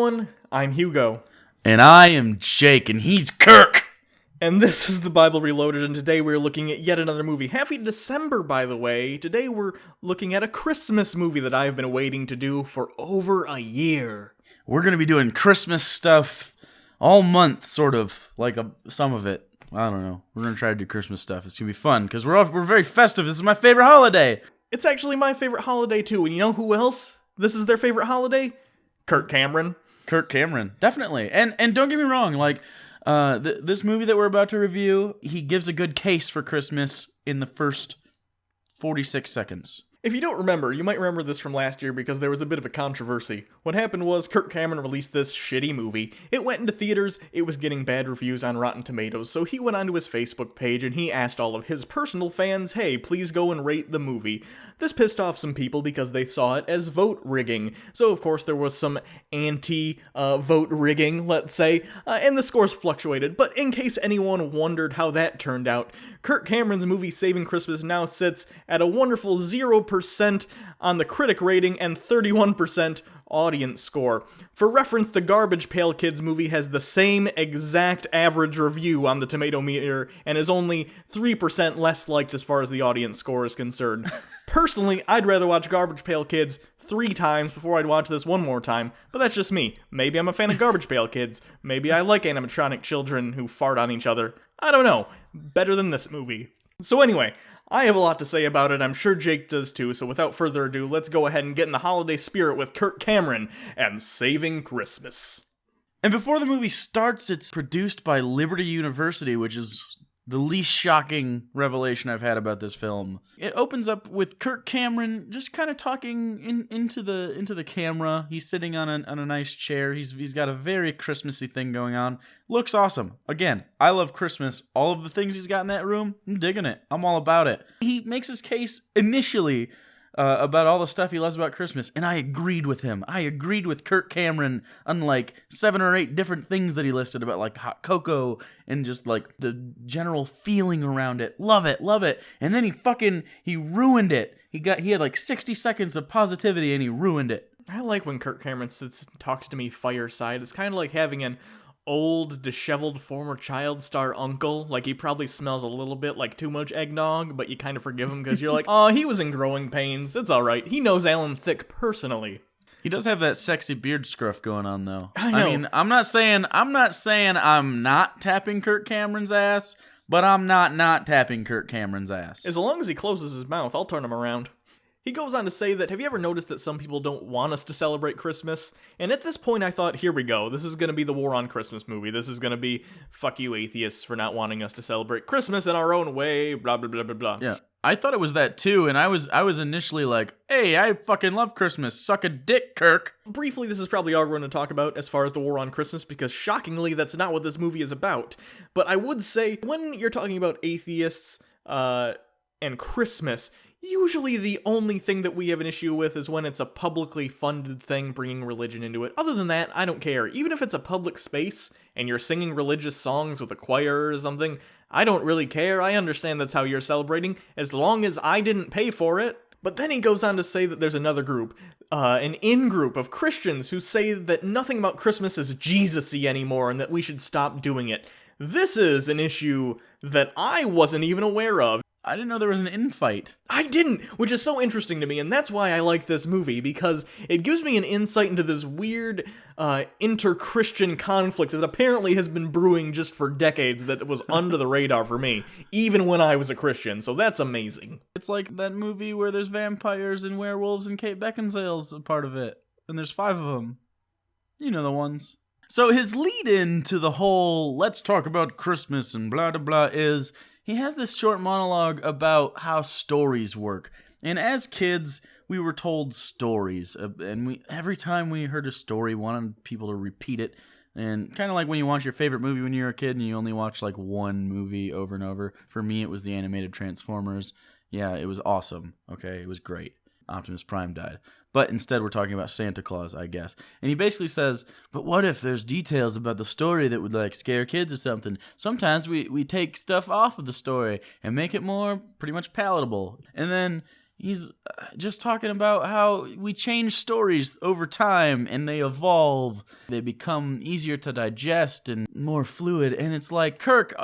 everyone, I'm Hugo. And I am Jake, and he's Kirk! And this is the Bible Reloaded, and today we're looking at yet another movie. Happy December, by the way. Today we're looking at a Christmas movie that I've been waiting to do for over a year. We're going to be doing Christmas stuff all month, sort of, like some of it. I don't know. We're going to try to do Christmas stuff. It's going to be fun, because we're very festive. This is my favorite holiday. It's actually my favorite holiday, too. And you know who else? This is their favorite holiday? Kirk Cameron. Kirk Cameron, definitely. And don't get me wrong, like, this movie that we're about to review, he gives a good case for Christmas in the first 46 seconds. If you don't remember, you might remember this from last year because there was a bit of a controversy. What happened was Kirk Cameron released this shitty movie. It went into theaters, it was getting bad reviews on Rotten Tomatoes, so he went onto his Facebook page and he asked all of his personal fans, hey, please go and rate the movie. This pissed off some people because they saw it as vote rigging. So of course there was some anti-vote rigging, let's say, and the scores fluctuated. But in case anyone wondered how that turned out, Kirk Cameron's movie Saving Christmas now sits at a wonderful 0% on the critic rating and 31% audience score. For reference, the Garbage Pail Kids movie has the same exact average review on the tomato meter and is only 3% less liked as far as the audience score is concerned. Personally, I'd rather watch Garbage Pail Kids 3 times before I'd watch this one more time, but that's just me. Maybe I'm a fan of Garbage Pail Kids. Maybe I like animatronic children who fart on each other. I don't know. Better than this movie. So anyway, I have a lot to say about it, I'm sure Jake does too, so without further ado, let's go ahead and get in the holiday spirit with Kirk Cameron and Saving Christmas. And before the movie starts, it's produced by Liberty University, which is the least shocking revelation I've had about this film. It opens up with Kirk Cameron just kind of talking into the camera. He's sitting on a nice chair. He's got a very Christmassy thing going on. Looks awesome. Again, I love Christmas. All of the things he's got in that room, I'm digging it. I'm all about it. He makes his case initially about all the stuff he loves about Christmas, and I agreed with him. I agreed with Kirk Cameron on like 7 or 8 different things that he listed about like hot cocoa and just like the general feeling around it. Love it, love it. And then he ruined it. He had like 60 seconds of positivity and he ruined it. I like when Kirk Cameron sits and talks to me fireside. It's kind of like having an old, disheveled former child star uncle. Like, he probably smells a little bit like too much eggnog, but you kind of forgive him because you're like, oh, he was in growing pains. It's all right. He knows Alan Thicke personally. He does have that sexy beard scruff going on, though. I know. I mean, I'm not saying I'm not tapping Kirk Cameron's ass, but I'm not tapping Kirk Cameron's ass. As long as he closes his mouth, I'll turn him around. He goes on to say that, have you ever noticed that some people don't want us to celebrate Christmas? And at this point I thought, here we go. This is going to be the War on Christmas movie. This is going to be, fuck you atheists for not wanting us to celebrate Christmas in our own way, blah, blah, blah, blah, blah. Yeah, I thought it was that too, and I was initially like, hey, I fucking love Christmas. Suck a dick, Kirk. Briefly, this is probably all we're going to talk about as far as the War on Christmas, because shockingly, that's not what this movie is about. But I would say, when you're talking about atheists, and Christmas, usually the only thing that we have an issue with is when it's a publicly funded thing bringing religion into it. Other than that, I don't care. Even if it's a public space and you're singing religious songs with a choir or something, I don't really care. I understand that's how you're celebrating, as long as I didn't pay for it. But then he goes on to say that there's another group, an in-group of Christians who say that nothing about Christmas is Jesus-y anymore and that we should stop doing it. This is an issue that I wasn't even aware of. I didn't know there was an infight. I didn't, which is so interesting to me, and that's why I like this movie, because it gives me an insight into this weird inter-Christian conflict that apparently has been brewing just for decades that was under the radar for me, even when I was a Christian, so that's amazing. It's like that movie where there's vampires and werewolves and Kate Beckinsale's a part of it, and there's 5 of them. You know the ones. So his lead-in to the whole, let's talk about Christmas and blah, blah, blah, is he has this short monologue about how stories work. And as kids, we were told stories. And every time we heard a story, wanted people to repeat it. And kind of like when you watch your favorite movie when you're a kid and you only watch like one movie over and over. For me, it was the animated Transformers. Yeah, it was awesome. Okay, it was great. Optimus Prime died. But instead we're talking about Santa Claus, I guess. And he basically says, but what if there's details about the story that would like scare kids or something? Sometimes we take stuff off of the story and make it more pretty much palatable. And then He's just talking about how we change stories over time and they evolve. They become easier to digest and more fluid. And it's like, Kirk,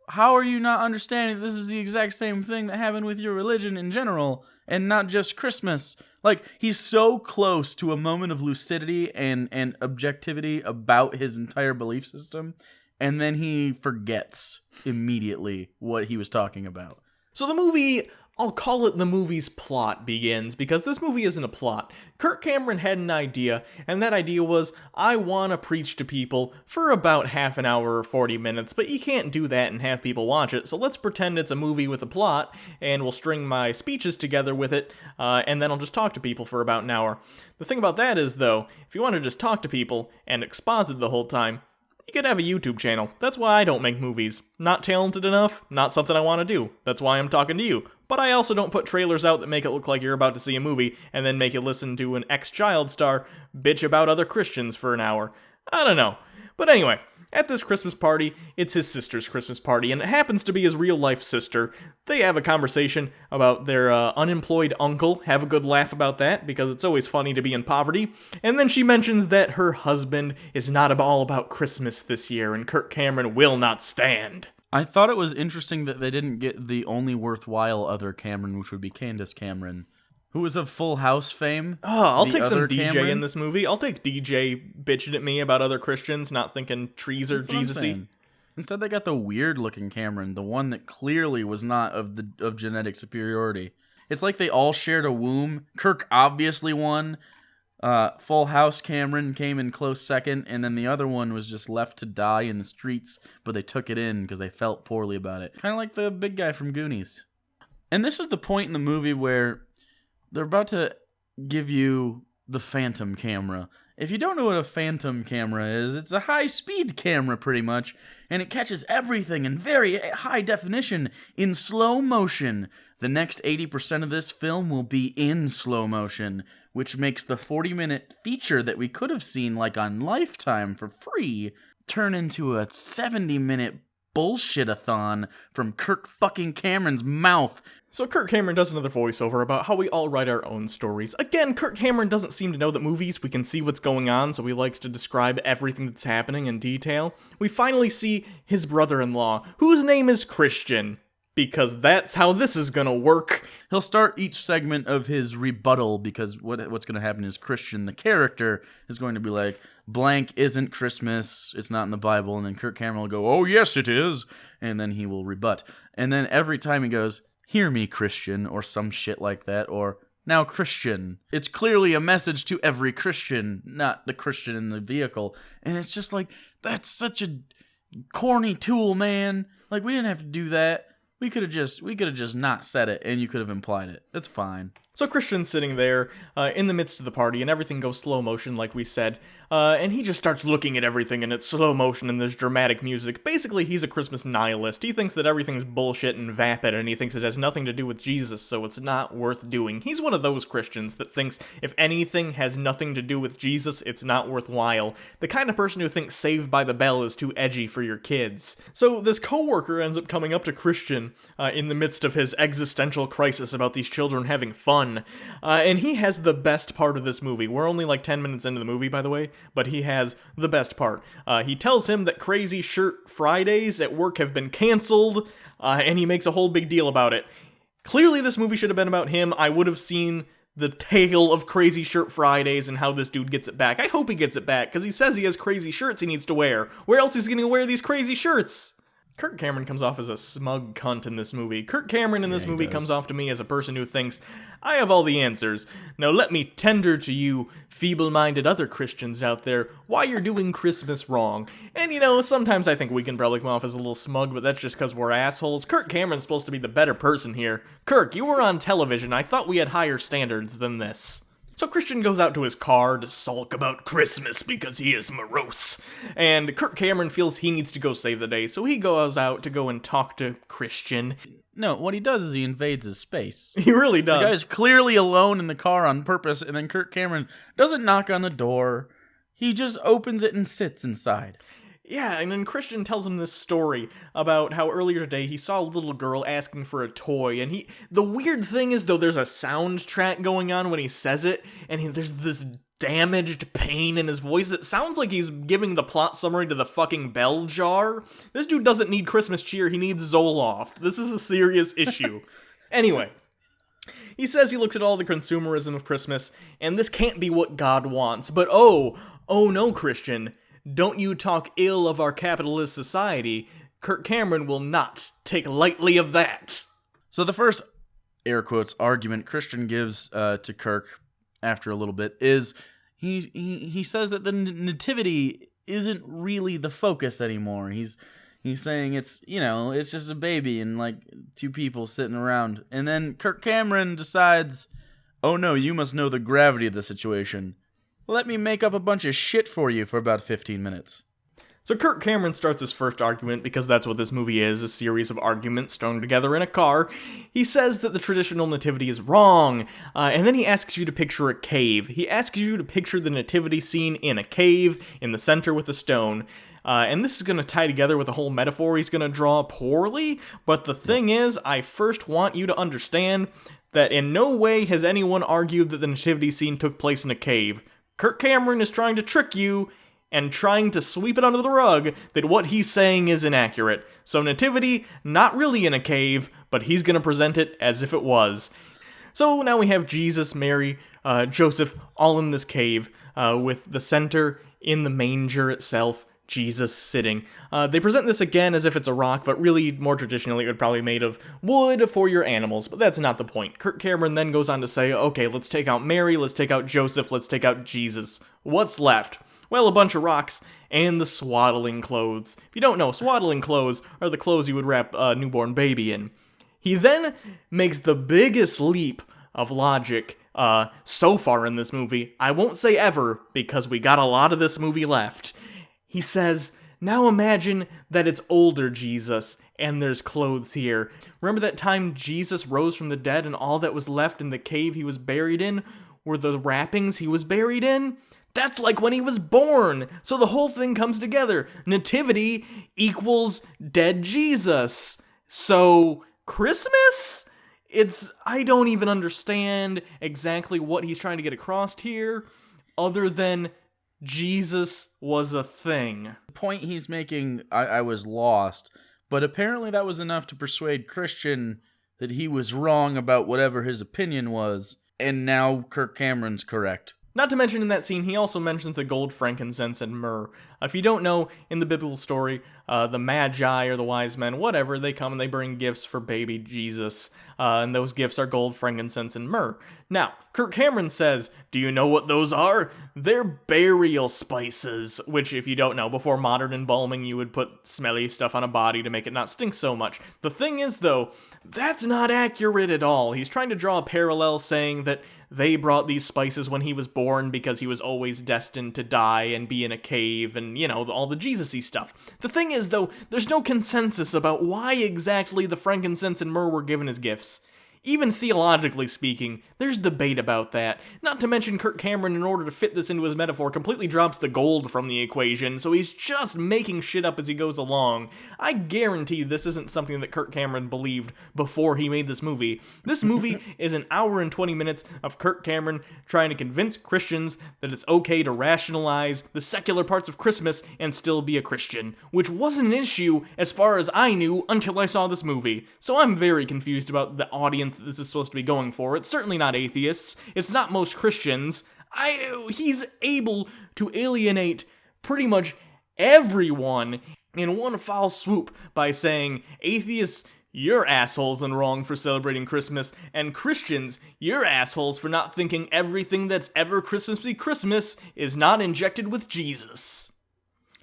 how are you not understanding this is the exact same thing that happened with your religion in general and not just Christmas? Like, he's so close to a moment of lucidity and objectivity about his entire belief system, and then he forgets immediately what he was talking about. So the movie, I'll call it the movie's plot, begins, because this movie isn't a plot. Kirk Cameron had an idea, and that idea was, I want to preach to people for about half an hour or 40 minutes, but you can't do that and have people watch it, so let's pretend it's a movie with a plot, and we'll string my speeches together with it, and then I'll just talk to people for about an hour. The thing about that is, though, if you want to just talk to people and exposit the whole time, you could have a YouTube channel. That's why I don't make movies. Not talented enough, not something I want to do. That's why I'm talking to you. But I also don't put trailers out that make it look like you're about to see a movie and then make you listen to an ex-child star bitch about other Christians for an hour. I don't know. But anyway, at this Christmas party, it's his sister's Christmas party, and it happens to be his real-life sister. They have a conversation about their unemployed uncle, have a good laugh about that, because it's always funny to be in poverty, and then she mentions that her husband is not all about Christmas this year, and Kirk Cameron will not stand. I thought it was interesting that they didn't get the only worthwhile other Cameron, which would be Candace Cameron, who was of Full House fame. Oh, I'll take some other DJ Cameron. in this movie. I'll take DJ bitching at me about other Christians, not thinking trees are That's what I'm Jesus-y. saying. Instead, they got the weird-looking Cameron, the one that clearly was not of genetic superiority. It's like they all shared a womb. Kirk obviously won. Full House Cameron came in close second, and then the other one was just left to die in the streets, but they took it in because they felt poorly about it. Kind of like the big guy from Goonies. And this is the point in the movie where they're about to give you the Phantom camera. If you don't know what a Phantom camera is, it's a high-speed camera pretty much, and it catches everything in very high definition in slow motion. The next 80% of this film will be in slow motion, which makes the 40-minute feature that we could have seen like on Lifetime for free turn into a 70-minute bullshit-a-thon from Kirk fucking Cameron's mouth. So Kirk Cameron does another voiceover about how we all write our own stories. Again, Kirk Cameron doesn't seem to know that movies, we can see what's going on, so he likes to describe everything that's happening in detail. We finally see his brother-in-law, whose name is Christian, because that's how this is gonna work. He'll start each segment of his rebuttal because what's going to happen is Christian, the character, is going to be like, blank isn't Christmas, it's not in the Bible, and then Kirk Cameron will go, oh yes it is, and then he will rebut. And then every time he goes, hear me Christian, or some shit like that, or now Christian. It's clearly a message to every Christian, not the Christian in the vehicle. And it's just like, that's such a corny tool, man. Like, we didn't have to do that. We could have just not said it, and you could have implied it. It's fine. So Christian's sitting there in the midst of the party, and everything goes slow motion, like we said. And he just starts looking at everything, and it's slow motion, and there's dramatic music. Basically, he's a Christmas nihilist. He thinks that everything's bullshit and vapid, and he thinks it has nothing to do with Jesus, so it's not worth doing. He's one of those Christians that thinks if anything has nothing to do with Jesus, it's not worthwhile. The kind of person who thinks Saved by the Bell is too edgy for your kids. So this coworker ends up coming up to Christian in the midst of his existential crisis about these children having fun. And he has the best part of this movie. We're only like 10 minutes into the movie, by the way, but he has the best part. He tells him that Crazy Shirt Fridays at work have been canceled, and he makes a whole big deal about it. Clearly this movie should have been about him. I would have seen the tale of Crazy Shirt Fridays and how this dude gets it back. I hope he gets it back, because he says he has crazy shirts he needs to wear. Where else is he going to wear these crazy shirts? Kirk Cameron comes off as a smug cunt in this movie. Kirk Cameron in this movie comes off to me as a person who thinks, I have all the answers. Now let me tender to you feeble-minded other Christians out there why you're doing Christmas wrong. And you know, sometimes I think we can probably come off as a little smug, but that's just because we're assholes. Kirk Cameron's supposed to be the better person here. Kirk, you were on television. I thought we had higher standards than this. So Christian goes out to his car to sulk about Christmas because he is morose. And Kirk Cameron feels he needs to go save the day, so he goes out to go and talk to Christian. No, what he does is he invades his space. He really does. The guy's clearly alone in the car on purpose, and then Kirk Cameron doesn't knock on the door. He just opens it and sits inside. Yeah, and then Christian tells him this story about how earlier today he saw a little girl asking for a toy, and the weird thing is, though, there's a soundtrack going on when he says it, and there's this damaged pain in his voice. It sounds like he's giving the plot summary to the fucking bell jar. This dude doesn't need Christmas cheer, he needs Zoloft. This is a serious issue. Anyway, he says he looks at all the consumerism of Christmas, and this can't be what God wants, but oh no, Christian, don't you talk ill of our capitalist society. Kirk Cameron will not take lightly of that. So the first, air quotes, argument Christian gives to Kirk after a little bit is he says that the nativity isn't really the focus anymore. He's saying it's just a baby and like two people sitting around. And then Kirk Cameron decides, oh no, you must know the gravity of the situation. Let me make up a bunch of shit for you for about 15 minutes. So Kirk Cameron starts his first argument, because that's what this movie is, a series of arguments strung together in a car. He says that the traditional nativity is wrong, and then he asks you to picture a cave. He asks you to picture the nativity scene in a cave, in the center with a stone. And this is going to tie together with the whole metaphor he's going to draw poorly, but the thing is, I first want you to understand that in no way has anyone argued that the nativity scene took place in a cave. Kirk Cameron is trying to trick you and trying to sweep it under the rug that what he's saying is inaccurate. So nativity, not really in a cave, but he's going to present it as if it was. So now we have Jesus, Mary, Joseph, all in this cave, with the center in the manger itself, Jesus sitting. They present this again as if it's a rock, but really, more traditionally, it would probably be made of wood for your animals, but that's not the point. Kirk Cameron then goes on to say, okay, let's take out Mary, let's take out Joseph, let's take out Jesus. What's left? Well, a bunch of rocks and the swaddling clothes. If you don't know, swaddling clothes are the clothes you would wrap a newborn baby in. He then makes the biggest leap of logic so far in this movie. I won't say ever, because we got a lot of this movie left. He says, now imagine that it's older Jesus, and there's clothes here. Remember that time Jesus rose from the dead and all that was left in the cave he was buried in were the wrappings he was buried in? That's like when he was born. So the whole thing comes together. Nativity equals dead Jesus. So Christmas? I don't even understand exactly what he's trying to get across here, other than Jesus was a thing. The point he's making, I was lost, but apparently that was enough to persuade Christian that he was wrong about whatever his opinion was, and now Kirk Cameron's correct. Not to mention in that scene, he also mentions the gold, frankincense, and myrrh. If you don't know, in the biblical story, the Magi or the wise men, whatever, they come and they bring gifts for baby Jesus, and those gifts are gold, frankincense, and myrrh. Now, Kirk Cameron says, do you know what those are? They're burial spices, which, if you don't know, before modern embalming, you would put smelly stuff on a body to make it not stink so much. The thing is, though, that's not accurate at all. He's trying to draw a parallel saying that they brought these spices when he was born because he was always destined to die and be in a cave and, all the Jesus-y stuff. The thing is, though, there's no consensus about why exactly the frankincense and myrrh were given as gifts. Even theologically speaking, there's debate about that. Not to mention Kirk Cameron, in order to fit this into his metaphor, completely drops the gold from the equation, so he's just making shit up as he goes along. I guarantee this isn't something that Kirk Cameron believed before he made this movie. This movie is an hour and 20 minutes of Kirk Cameron trying to convince Christians that it's okay to rationalize the secular parts of Christmas and still be a Christian, which wasn't an issue as far as I knew until I saw this movie. So I'm very confused about the audience that this is supposed to be going for. It's certainly not atheists. It's not most Christians. He's able to alienate pretty much everyone in one foul swoop by saying, atheists, you're assholes and wrong for celebrating Christmas, and Christians, you're assholes for not thinking everything that's ever Christmassy Christmas is not injected with Jesus.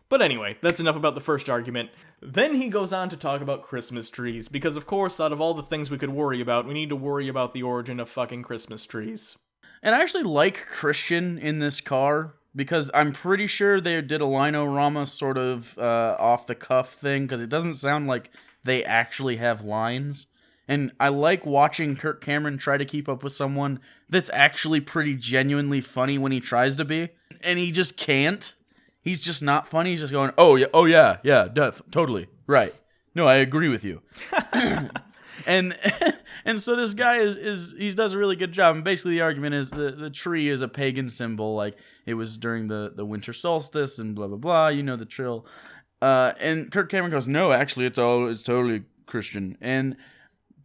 But anyway, that's enough about the first argument. Then he goes on to talk about Christmas trees, because of course, out of all the things we could worry about, we need to worry about the origin of fucking Christmas trees. And I actually like Christian in this car, because I'm pretty sure they did a Lino-Rama sort of off-the-cuff thing, because it doesn't sound like they actually have lines. And I like watching Kirk Cameron try to keep up with someone that's actually pretty genuinely funny when he tries to be, and he just can't. He's just not funny. He's just going, oh yeah, totally, right. No, I agree with you. And and so this guy he does a really good job. And basically the argument is the tree is a pagan symbol, like it was during the winter solstice and blah blah blah. You know the trill. And Kirk Cameron goes, no, actually it's totally Christian. And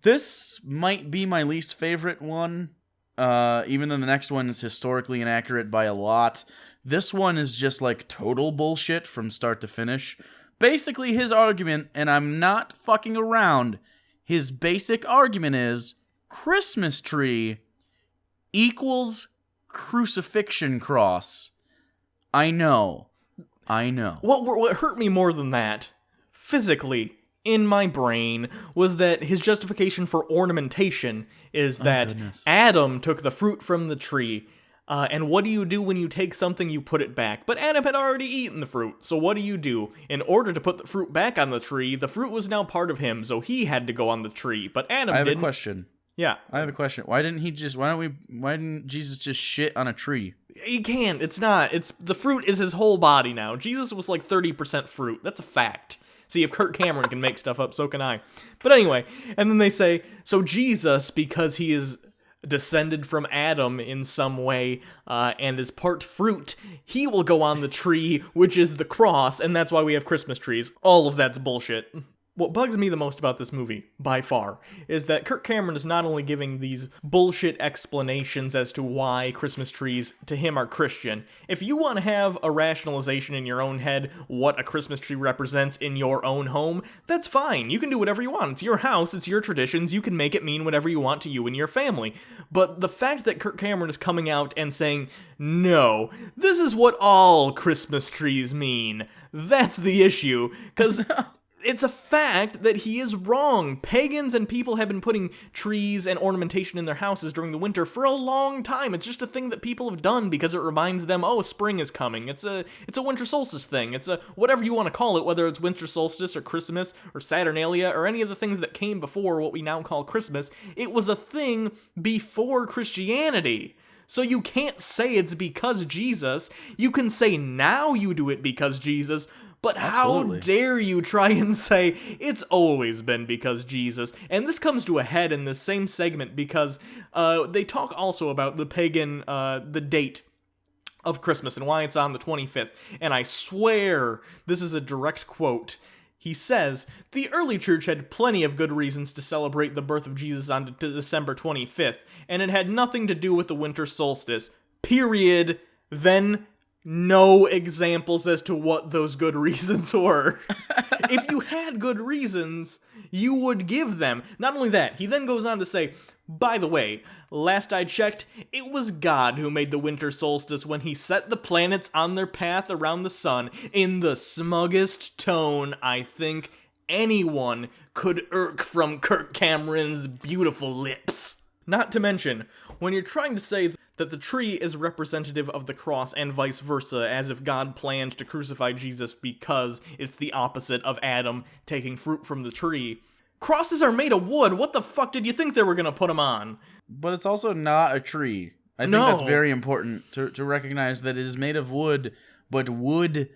this might be my least favorite one, even though the next one is historically inaccurate by a lot. This one is just like total bullshit from start to finish. Basically his argument, and I'm not fucking around, his basic argument is Christmas tree equals crucifixion cross. I know. What hurt me more than that, physically, in my brain, was that his justification for ornamentation is that Adam took the fruit from the tree. And what do you do when you take something, you put it back? But Adam had already eaten the fruit, so what do? In order to put the fruit back on the tree, the fruit was now part of him, so he had to go on the tree, but Adam didn't. I have a question. Yeah. I have a question. Why didn't Jesus just shit on a tree? He can't. The fruit is his whole body now. Jesus was like 30% fruit. That's a fact. See, if Kirk Cameron can make stuff up, so can I. But anyway, and then they say, so Jesus, because he is descended from Adam in some way, and is part fruit, he will go on the tree, which is the cross, and that's why we have Christmas trees. All of that's bullshit. What bugs me the most about this movie, by far, is that Kirk Cameron is not only giving these bullshit explanations as to why Christmas trees, to him, are Christian. If you want to have a rationalization in your own head what a Christmas tree represents in your own home, that's fine. You can do whatever you want. It's your house, it's your traditions, you can make it mean whatever you want to you and your family. But the fact that Kirk Cameron is coming out and saying, no, this is what all Christmas trees mean, that's the issue, because it's a fact that he is wrong. Pagans and people have been putting trees and ornamentation in their houses during the winter for a long time. It's just a thing that people have done because it reminds them, oh, spring is coming. It's a winter solstice thing. It's a whatever you want to call it, whether it's winter solstice or Christmas or Saturnalia or any of the things that came before what we now call Christmas. It was a thing before Christianity. So you can't say it's because Jesus. You can say now you do it because Jesus, but Absolutely. How dare you try and say it's always been because Jesus? And this comes to a head in this same segment because they talk also about the pagan, the date of Christmas and why it's on the 25th. And I swear this is a direct quote. He says, the early church had plenty of good reasons to celebrate the birth of Jesus on December 25th, and it had nothing to do with the winter solstice. Period. Then no examples as to what those good reasons were. If you had good reasons, you would give them. Not only that, he then goes on to say, by the way, last I checked, it was God who made the winter solstice when he set the planets on their path around the sun in the smuggest tone I think anyone could irk from Kirk Cameron's beautiful lips. Not to mention, when you're trying to say that the tree is representative of the cross and vice versa, as if God planned to crucify Jesus because it's the opposite of Adam taking fruit from the tree. Crosses are made of wood. What the fuck did you think they were gonna put them on? But it's also not a tree. I think that's very important to recognize that it is made of wood, but wood,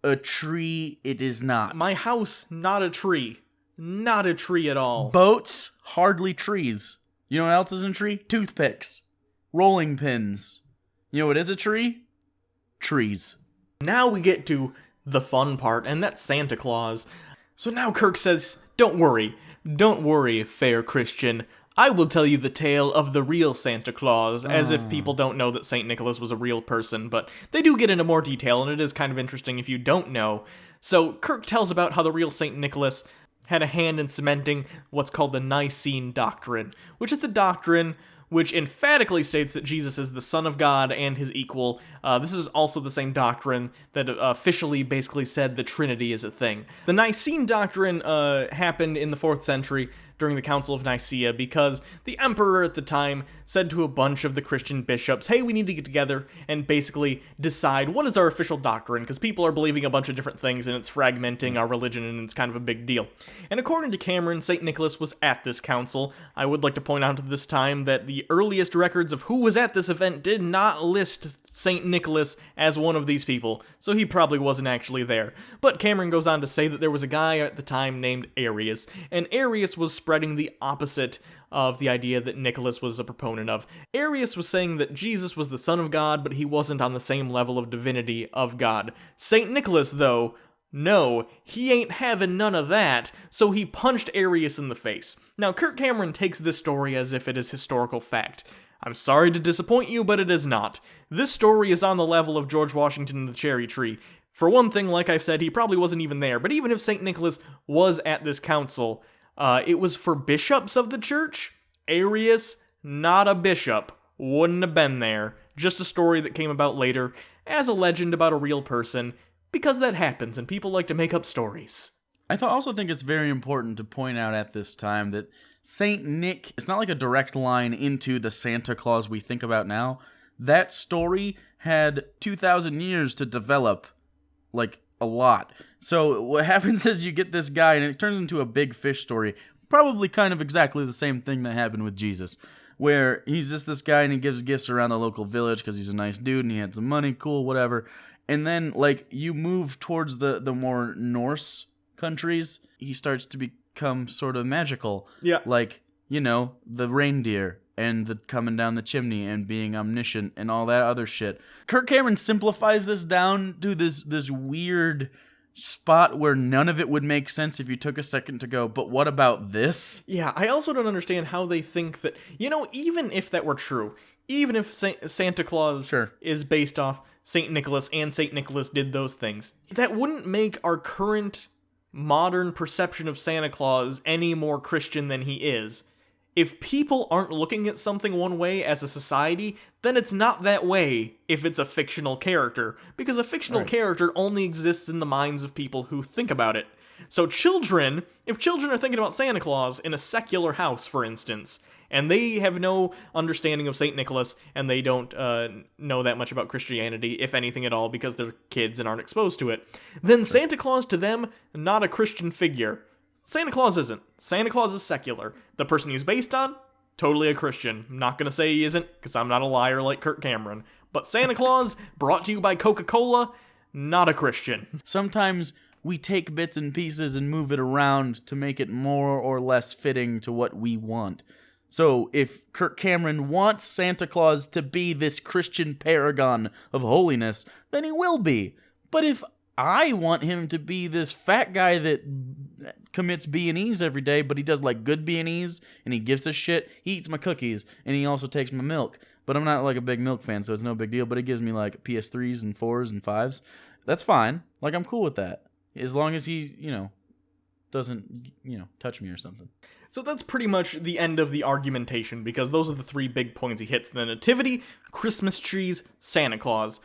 a tree, it is not. My house, not a tree. Not a tree at all. Boats, hardly trees. You know what else isn't a tree? Toothpicks. Rolling pins. You know what is a tree? Trees. Now we get to the fun part, and that's Santa Claus. So now Kirk says, don't worry, fair Christian. I will tell you the tale of the real Santa Claus, as if people don't know that St. Nicholas was a real person, but they do get into more detail, and it is kind of interesting if you don't know. So Kirk tells about how the real St. Nicholas had a hand in cementing what's called the Nicene Doctrine, which is the doctrine which emphatically states that Jesus is the Son of God and his equal. This is also the same doctrine that officially basically said the Trinity is a thing. The Nicene Doctrine happened in the 4th century during the Council of Nicaea because the emperor at the time said to a bunch of the Christian bishops, hey, we need to get together and basically decide what is our official doctrine, because people are believing a bunch of different things and it's fragmenting our religion and it's kind of a big deal. And according to Cameron, St. Nicholas was at this council. I would like to point out at this time that the earliest records of who was at this event did not list St. Nicholas as one of these people, so he probably wasn't actually there. But Cameron goes on to say that there was a guy at the time named Arius, and Arius was spreading the opposite of the idea that Nicholas was a proponent of. Arius was saying that Jesus was the Son of God, but he wasn't on the same level of divinity of God. St. Nicholas, though, no, he ain't having none of that, so he punched Arius in the face. Now, Kirk Cameron takes this story as if it is historical fact. I'm sorry to disappoint you, but it is not. This story is on the level of George Washington and the cherry tree. For one thing, like I said, he probably wasn't even there, but even if St. Nicholas was at this council, it was for bishops of the church. Arius, not a bishop, wouldn't have been there. Just a story that came about later as a legend about a real person, because that happens and people like to make up stories. I also think it's very important to point out at this time that Saint Nick, it's not like a direct line into the Santa Claus we think about now. That story had 2,000 years to develop, like, a lot. So what happens is you get this guy and it turns into a big fish story. Probably kind of exactly the same thing that happened with Jesus, where he's just this guy and he gives gifts around the local village because he's a nice dude and he had some money, cool, whatever. And then, like, you move towards the more Norse countries, he starts to become sort of magical. Yeah. Like, you know, the reindeer and the coming down the chimney and being omniscient and all that other shit. Kirk Cameron simplifies this down to this weird spot where none of it would make sense if you took a second to go, but what about this? Yeah, I also don't understand how they think that, you know, even if that were true, even if Santa Claus is based off St. Nicholas and St. Nicholas did those things, that wouldn't make our current modern perception of Santa Claus any more Christian than he is. If people aren't looking at something one way as a society, then it's not that way if it's a fictional character, because a fictional character only exists in the minds of people who think about it. So if children are thinking about Santa Claus in a secular house, for instance, and they have no understanding of St. Nicholas, and they don't know that much about Christianity, if anything at all, because they're kids and aren't exposed to it, then Santa Claus to them, not a Christian figure. Santa Claus isn't. Santa Claus is secular. The person he's based on, totally a Christian. I'm not going to say he isn't, because I'm not a liar like Kirk Cameron. But Santa Claus, brought to you by Coca-Cola, not a Christian. Sometimes we take bits and pieces and move it around to make it more or less fitting to what we want. So if Kirk Cameron wants Santa Claus to be this Christian paragon of holiness, then he will be. But if I want him to be this fat guy that commits B&Es every day, but he does like good B&Es and he gives a shit. He eats my cookies and he also takes my milk. But I'm not like a big milk fan, so it's no big deal. But he gives me like PS3s and 4s and 5s. That's fine. Like, I'm cool with that. As long as he, doesn't, touch me or something. So that's pretty much the end of the argumentation, because those are the three big points he hits. The Nativity, Christmas trees, Santa Claus.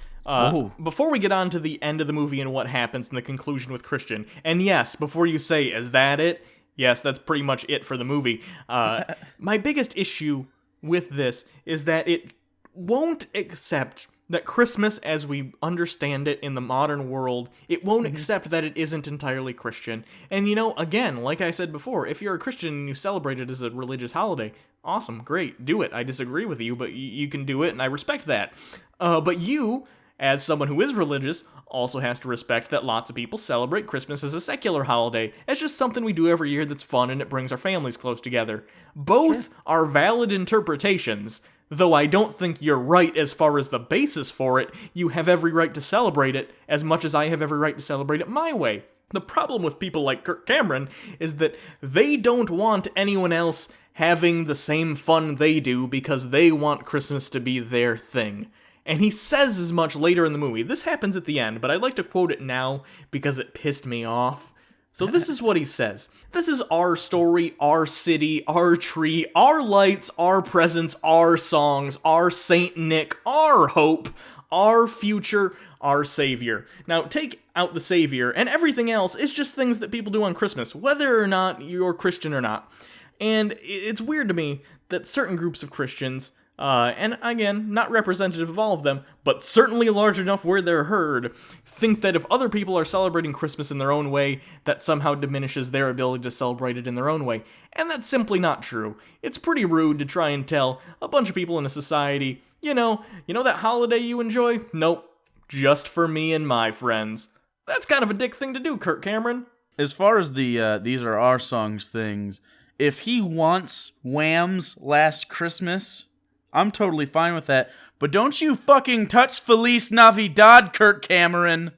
Before we get on to the end of the movie and what happens in the conclusion with Christian, and yes, before you say, is that it? Yes, that's pretty much it for the movie. My biggest issue with this is that it won't accept that Christmas, as we understand it in the modern world, it won't accept that it isn't entirely Christian. And again, like I said before, if you're a Christian and you celebrate it as a religious holiday, awesome, great, do it. I disagree with you, but you can do it, and I respect that. But you, as someone who is religious, also has to respect that lots of people celebrate Christmas as a secular holiday, as just something we do every year that's fun and it brings our families close together. Both are valid interpretations, though I don't think you're right as far as the basis for it. You have every right to celebrate it as much as I have every right to celebrate it my way. The problem with people like Kirk Cameron is that they don't want anyone else having the same fun they do because they want Christmas to be their thing. And he says as much later in the movie. This happens at the end, but I'd like to quote it now because it pissed me off. So this is what he says. This is our story, our city, our tree, our lights, our presents, our songs, our Saint Nick, our hope, our future, our savior. Now, take out the savior, and everything else is just things that people do on Christmas, whether or not you're Christian or not. And it's weird to me that certain groups of Christians and again, not representative of all of them, but certainly large enough where they're heard, think that if other people are celebrating Christmas in their own way, that somehow diminishes their ability to celebrate it in their own way. And that's simply not true. It's pretty rude to try and tell a bunch of people in a society, you know that holiday you enjoy? Nope. Just for me and my friends. That's kind of a dick thing to do, Kirk Cameron. As far as the These Are Our Songs things, if he wants Wham's Last Christmas, I'm totally fine with that. But don't you fucking touch Feliz Navidad, Kirk Cameron.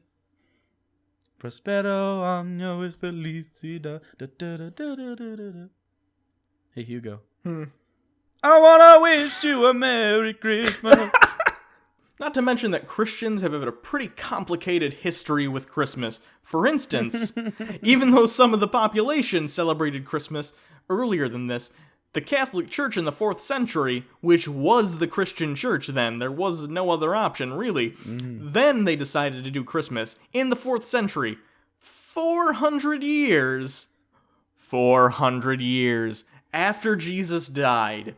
Prospero año es felicidad. Da, da, da, da, da, da, da. Hey, Hugo. I wanna wish you a Merry Christmas. Not to mention that Christians have had a pretty complicated history with Christmas. For instance, even though some of the population celebrated Christmas earlier than this, the Catholic Church in the 4th century, which was the Christian church then, there was no other option, really, then they decided to do Christmas in the 4th century. 400 years. 400 years after Jesus died.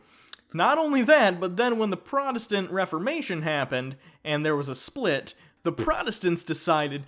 Not only that, but then when the Protestant Reformation happened, and there was a split, the Protestants decided,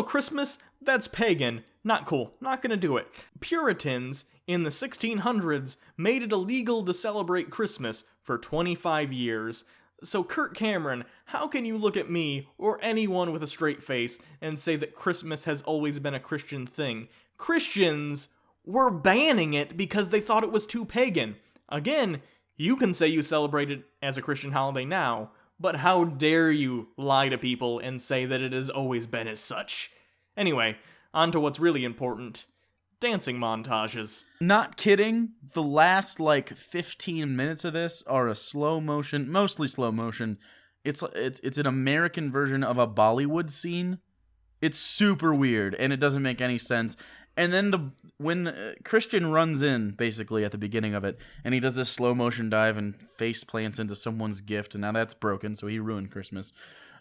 Christmas, that's pagan. Not cool. Not gonna do it. Puritans in the 1600s made it illegal to celebrate Christmas for 25 years. So Kirk Cameron, how can you look at me, or anyone with a straight face, and say that Christmas has always been a Christian thing? Christians were banning it because they thought it was too pagan. Again, you can say you celebrate it as a Christian holiday now, but how dare you lie to people and say that it has always been as such? Anyway, on to what's really important. Dancing montages. Not kidding, the last 15 minutes of this are a mostly slow motion. It's an American version of a Bollywood scene. It's super weird, and it doesn't make any sense. And then when the Christian runs in, basically, at the beginning of it, and he does this slow motion dive and face plants into someone's gift, and now that's broken, so he ruined Christmas.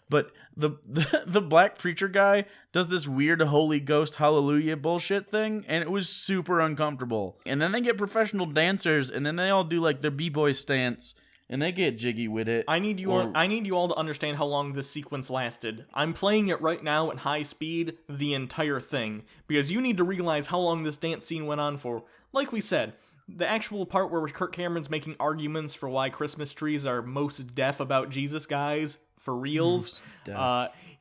But the black preacher guy does this weird Holy Ghost hallelujah bullshit thing, and it was super uncomfortable. And then they get professional dancers, and then they all do their b-boy stance, and they get jiggy with it. I need you all to understand how long this sequence lasted. I'm playing it right now at high speed, the entire thing, because you need to realize how long this dance scene went on for. Like we said, the actual part where Kirk Cameron's making arguments for why Christmas trees are most deaf about Jesus, guys, for reals,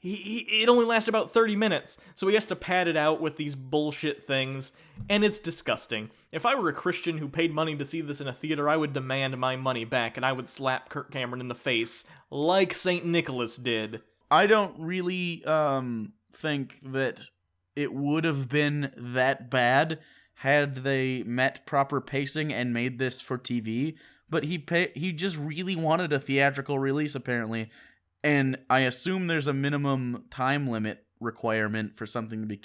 it only lasted about 30 minutes, so he has to pad it out with these bullshit things, and it's disgusting. If I were a Christian who paid money to see this in a theater, I would demand my money back, and I would slap Kirk Cameron in the face, like St. Nicholas did. I don't really think that it would have been that bad had they met proper pacing and made this for TV, but he just really wanted a theatrical release, apparently. And I assume there's a minimum time limit requirement for something to be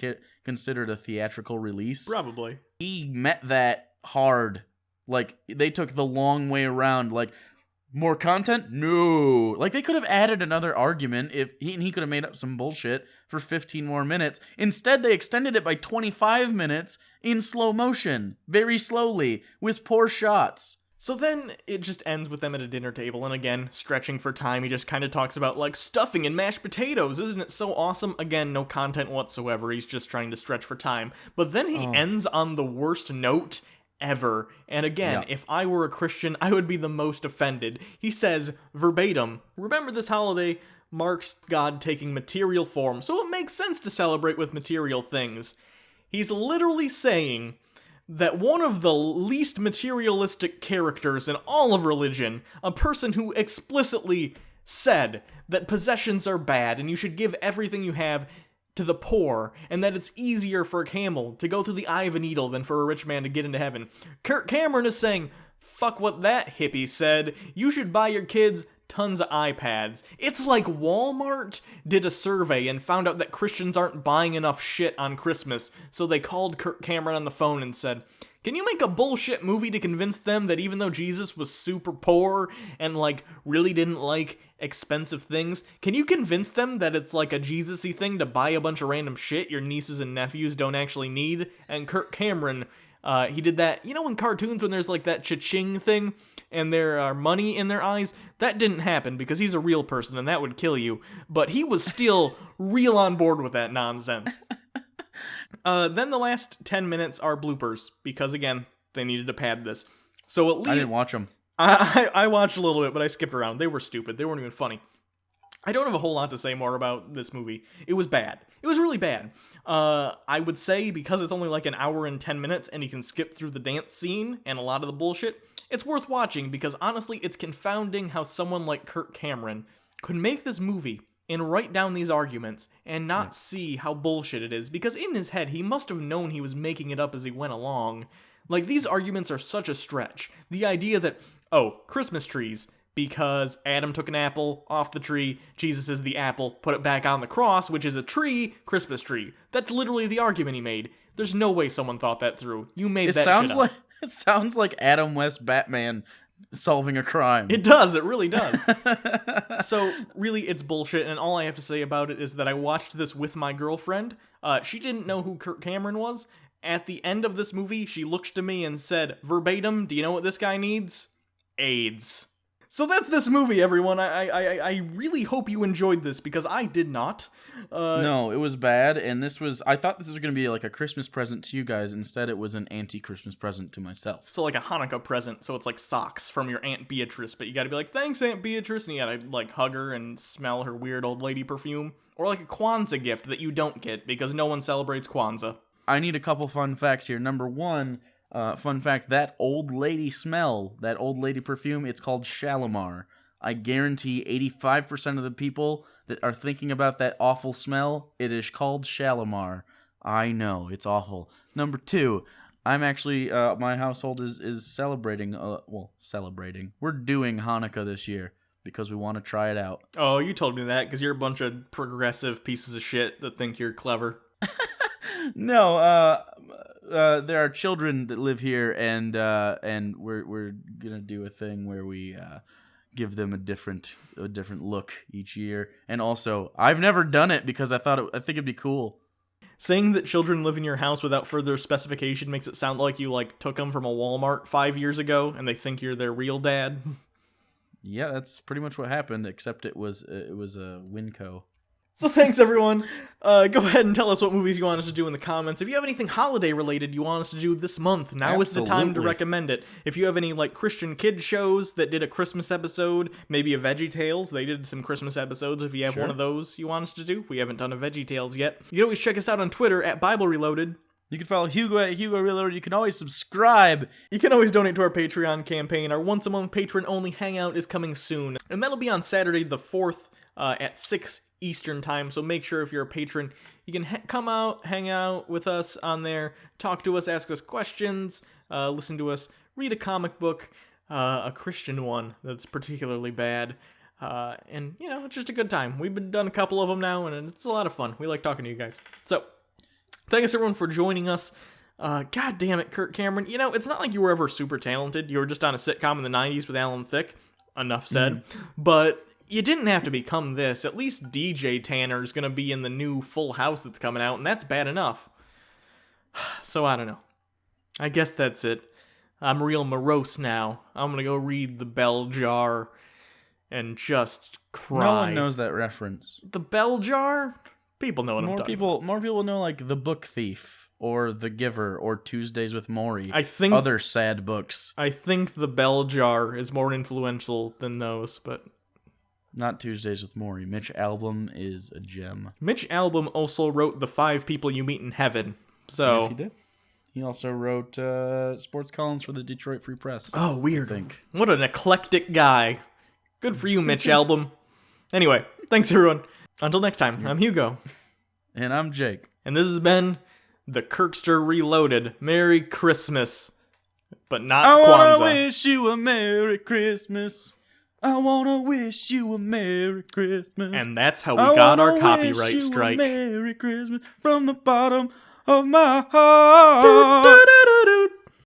considered a theatrical release. Probably. He met that hard. They took the long way around. More content? No. They could have added another argument if he could have made up some bullshit for 15 more minutes. Instead, they extended it by 25 minutes in slow motion, very slowly, with poor shots. So then it just ends with them at a dinner table, and again, stretching for time, he just kind of talks about, stuffing and mashed potatoes. Isn't it so awesome? Again, no content whatsoever. He's just trying to stretch for time. But then he ends on the worst note ever. And again, if I were a Christian, I would be the most offended. He says, verbatim, "Remember, this holiday marks God taking material form, so it makes sense to celebrate with material things." He's literally saying that one of the least materialistic characters in all of religion, a person who explicitly said that possessions are bad and you should give everything you have to the poor, and that it's easier for a camel to go through the eye of a needle than for a rich man to get into heaven. Kirk Cameron is saying, fuck what that hippie said, you should buy your kids tons of iPads. It's like Walmart did a survey and found out that Christians aren't buying enough shit on Christmas, so they called Kirk Cameron on the phone and said, can you make a bullshit movie to convince them that even though Jesus was super poor and really didn't like expensive things, can you convince them that it's a Jesus-y thing to buy a bunch of random shit your nieces and nephews don't actually need? And Kirk Cameron He did that, in cartoons when there's like that cha-ching thing and there are money in their eyes? That didn't happen because he's a real person and that would kill you. But he was still real on board with that nonsense. Then the last 10 minutes are bloopers because, again, they needed to pad this. So at least I didn't watch them. I watched a little bit, but I skipped around. They were stupid. They weren't even funny. I don't have a whole lot to say more about this movie. It was bad. It was really bad. I would say because it's only like an hour and 10 minutes and you can skip through the dance scene and a lot of the bullshit, it's worth watching because honestly, it's confounding how someone like Kirk Cameron could make this movie and write down these arguments and not see how bullshit it is, because in his head, he must have known he was making it up as he went along. Like, these arguments are such a stretch. The idea that, Christmas trees, because Adam took an apple off the tree, Jesus is the apple, put it back on the cross, which is a tree, Christmas tree. That's literally the argument he made. There's no way someone thought that through. You made that shit up. It sounds like Adam West Batman solving a crime. It does. It really does. So, really, it's bullshit, and all I have to say about it is that I watched this with my girlfriend. She didn't know who Kirk Cameron was. At the end of this movie, she looked to me and said, verbatim, do you know what this guy needs? AIDS. So that's this movie, everyone. I really hope you enjoyed this, because I did not. No, it was bad, and I thought this was going to be like a Christmas present to you guys. Instead, it was an anti-Christmas present to myself. So like a Hanukkah present, so it's like socks from your Aunt Beatrice, but you gotta be like, thanks, Aunt Beatrice, and you gotta like hug her and smell her weird old lady perfume. Or like a Kwanzaa gift that you don't get, because no one celebrates Kwanzaa. I need a couple fun facts here. Number one, fun fact, that old lady smell, that old lady perfume, it's called Shalimar. I guarantee 85% of the people that are thinking about that awful smell, it is called Shalimar. I know, it's awful. Number two, I'm actually, my household is celebrating, celebrating. We're doing Hanukkah this year because we want to try it out. Oh, you told me that because you're a bunch of progressive pieces of shit that think you're clever. No, there are children that live here, and we're gonna do a thing where we give them a different look each year. And also, I've never done it because I think it'd be cool. Saying that children live in your house without further specification makes it sound like you like took them from a Walmart 5 years ago and they think you're their real dad. Yeah, that's pretty much what happened. Except it was a Winco. So thanks, everyone. Go ahead and tell us what movies you want us to do in the comments. If you have anything holiday-related you want us to do this month, now is the time to recommend it. If you have any like Christian kid shows that did a Christmas episode, maybe a VeggieTales, they did some Christmas episodes. If you have one of those you want us to do, we haven't done a VeggieTales yet. You can always check us out on Twitter at Bible Reloaded. You can follow Hugo at Hugo Reloaded. You can always subscribe. You can always donate to our Patreon campaign. Our once-a-month patron-only hangout is coming soon, and that'll be on Saturday the 4th at 6 Eastern time, so make sure if you're a patron, you can come out, hang out with us on there, talk to us, ask us questions, listen to us, read a comic book, a Christian one that's particularly bad, and, it's just a good time. We've done a couple of them now, and it's a lot of fun. We like talking to you guys. So, thanks everyone for joining us. God damn it, Kirk Cameron. It's not like you were ever super talented. You were just on a sitcom in the 90s with Alan Thicke. Enough said. But you didn't have to become this. At least DJ Tanner's gonna be in the new Full House that's coming out, and that's bad enough. So I don't know. I guess that's it. I'm real morose now. I'm gonna go read The Bell Jar and just cry. No one knows that reference. The Bell Jar? People know what I'm talking about. More people know like The Book Thief or The Giver or Tuesdays with Morrie. I think other sad books. I think The Bell Jar is more influential than those, but not Tuesdays with Morrie. Mitch Albom is a gem. Mitch Albom also wrote The 5 People You Meet in Heaven. So yes, he did. He also wrote sports columns for the Detroit Free Press. Oh, weird. I think. What an eclectic guy. Good for you, Mitch Albom. Anyway, thanks everyone. Until next time, I'm Hugo. And I'm Jake. And this has been The Kirkster Reloaded. Merry Christmas. But not Kwanzaa. I wanna wish you a Merry Christmas. I wanna wish you a Merry Christmas. And that's how we got our copyright strike. Merry Christmas from the bottom of my heart.